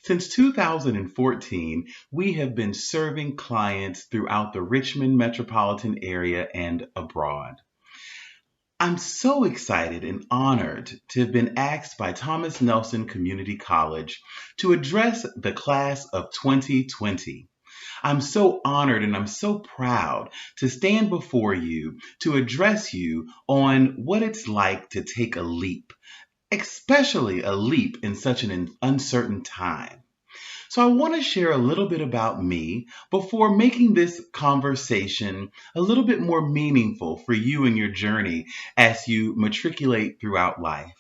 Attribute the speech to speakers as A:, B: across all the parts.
A: Since 2014, we have been serving clients throughout the Richmond metropolitan area and abroad. I'm so excited and honored to have been asked by Thomas Nelson Community College to address the class of 2020. I'm so honored and I'm so proud to stand before you to address you on what it's like to take a leap, especially a leap in such an uncertain time. So, I want to share a little bit about me before making this conversation a little bit more meaningful for you and your journey as you matriculate throughout life.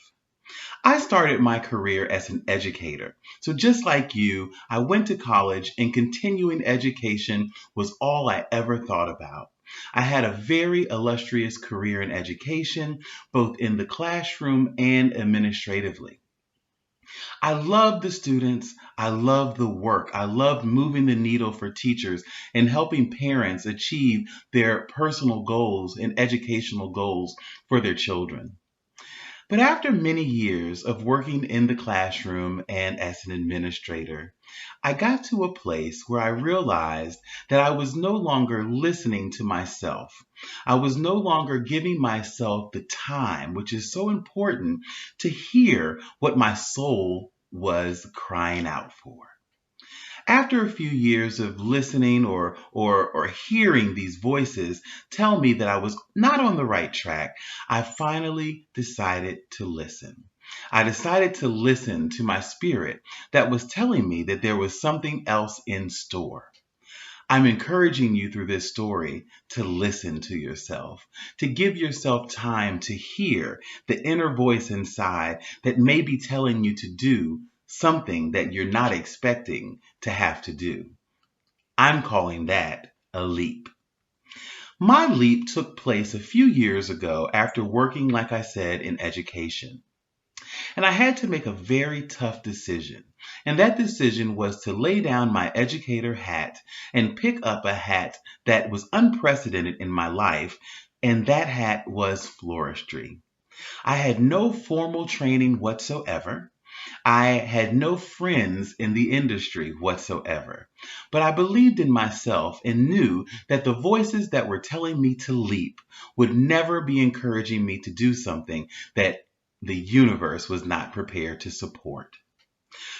A: I started my career as an educator. So, just like you, I went to college and continuing education was all I ever thought about. I had a very illustrious career in education, both in the classroom and administratively. I loved the students. I loved the work. I loved moving the needle for teachers and helping parents achieve their personal goals and educational goals for their children. But after many years of working in the classroom and as an administrator, I got to a place where I realized that I was no longer listening to myself. I was no longer giving myself the time, which is so important, to hear what my soul was crying out for. After a few years of listening or hearing these voices tell me that I was not on the right track, I finally decided to listen. I decided to listen to my spirit that was telling me that there was something else in store. I'm encouraging you through this story to listen to yourself, to give yourself time to hear the inner voice inside that may be telling you to do something that you're not expecting to have to do. I'm calling that a leap. My leap took place a few years ago after working, like I said, in education. And I had to make a very tough decision. And that decision was to lay down my educator hat and pick up a hat that was unprecedented in my life, and that hat was floristry. I had no formal training whatsoever. I had no friends in the industry whatsoever, but I believed in myself and knew that the voices that were telling me to leap would never be encouraging me to do something that the universe was not prepared to support.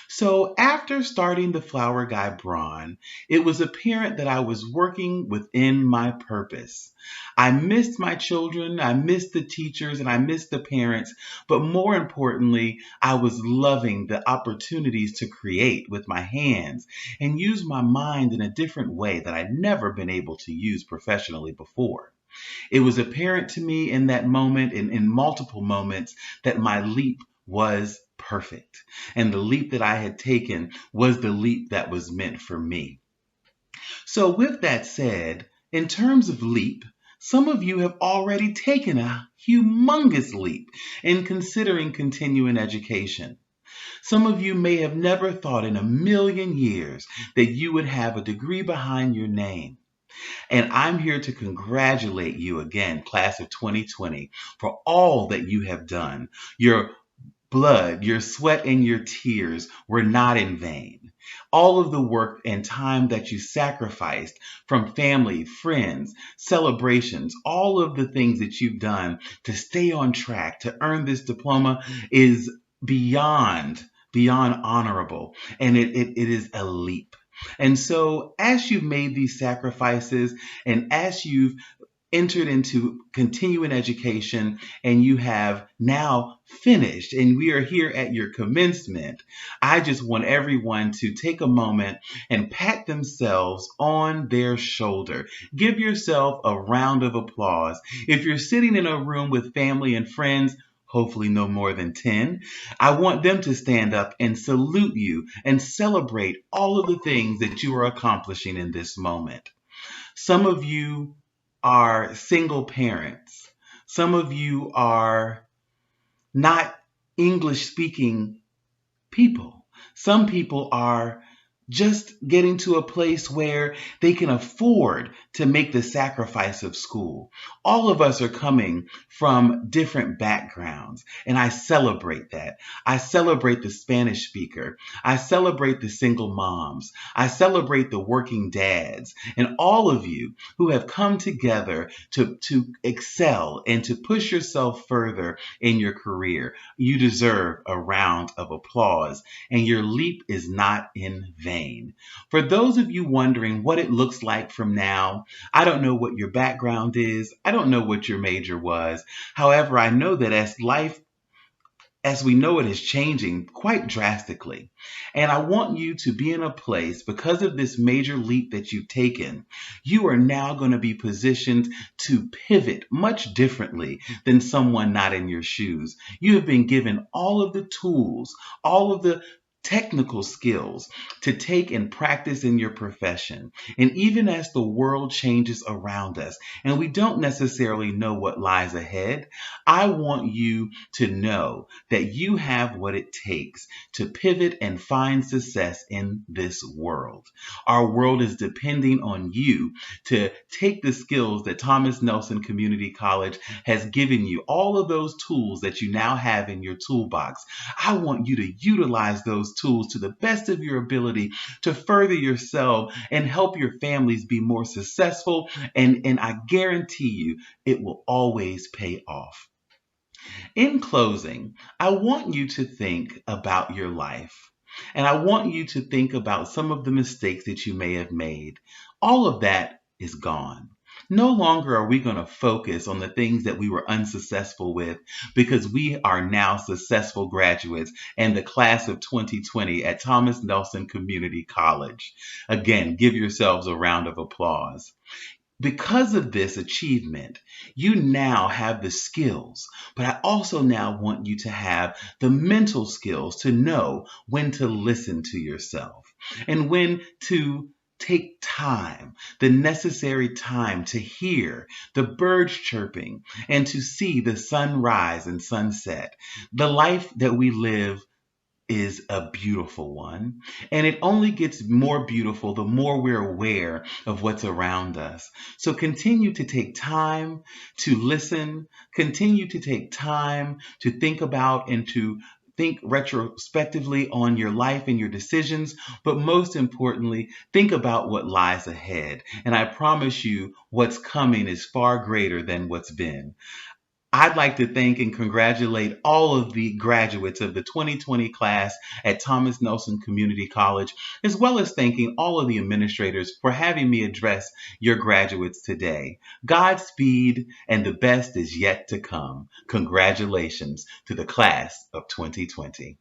A: So after starting the Flower Guy Bron, it was apparent that I was working within my purpose. I missed my children, I missed the teachers, and I missed the parents, but more importantly, I was loving the opportunities to create with my hands and use my mind in a different way that I'd never been able to use professionally before. It was apparent to me in that moment, in multiple moments, that my leap was perfect. And the leap that I had taken was the leap that was meant for me. So, with that said, in terms of leap, some of you have already taken a humongous leap in considering continuing education. Some of you may have never thought in a million years that you would have a degree behind your name. And I'm here to congratulate you again, class of 2020, for all that you have done. Your blood, your sweat, and your tears were not in vain. All of the work and time that you sacrificed from family, friends, celebrations, all of the things that you've done to stay on track, to earn this diploma is beyond honorable. And it is a leap. And so as you've made these sacrifices and as you've entered into continuing education and you have now finished and we are here at your commencement, I just want everyone to take a moment and pat themselves on their shoulder. Give yourself a round of applause. If you're sitting in a room with family and friends, hopefully no more than 10, I want them to stand up and salute you and celebrate all of the things that you are accomplishing in this moment. Some of you are single parents. Some of you are not English speaking people. Some people are just getting to a place where they can afford to make the sacrifice of school. All of us are coming from different backgrounds, and I celebrate that. I celebrate the Spanish speaker. I celebrate the single moms. I celebrate the working dads, and all of you who have come together to excel and to push yourself further in your career. You deserve a round of applause, and your leap is not in vain. For those of you wondering what it looks like from now, I don't know what your background is. I don't know what your major was. However, I know that as we know it is changing quite drastically. And I want you to be in a place, because of this major leap that you've taken, you are now going to be positioned to pivot much differently than someone not in your shoes. You have been given all of the tools, all of the technical skills to take and practice in your profession. And even as the world changes around us and we don't necessarily know what lies ahead, I want you to know that you have what it takes to pivot and find success in this world. Our world is depending on you to take the skills that Thomas Nelson Community College has given you, all of those tools that you now have in your toolbox. I want you to utilize those tools to the best of your ability to further yourself and help your families be more successful. And I guarantee you, it will always pay off. In closing, I want you to think about your life. And I want you to think about some of the mistakes that you may have made. All of that is gone. No longer are we going to focus on the things that we were unsuccessful with, because we are now successful graduates and the class of 2020 at Thomas Nelson Community College. Again, give yourselves a round of applause. Because of this achievement, you now have the skills, but I also now want you to have the mental skills to know when to listen to yourself and when to take time, the necessary time to hear the birds chirping and to see the sunrise and sunset. The life that we live is a beautiful one, and it only gets more beautiful the more we're aware of what's around us. So continue to take time to listen, continue to take time to think about and to think retrospectively on your life and your decisions, but most importantly, think about what lies ahead. And I promise you, what's coming is far greater than what's been. I'd like to thank and congratulate all of the graduates of the 2020 class at Thomas Nelson Community College, as well as thanking all of the administrators for having me address your graduates today. Godspeed, and the best is yet to come. Congratulations to the class of 2020.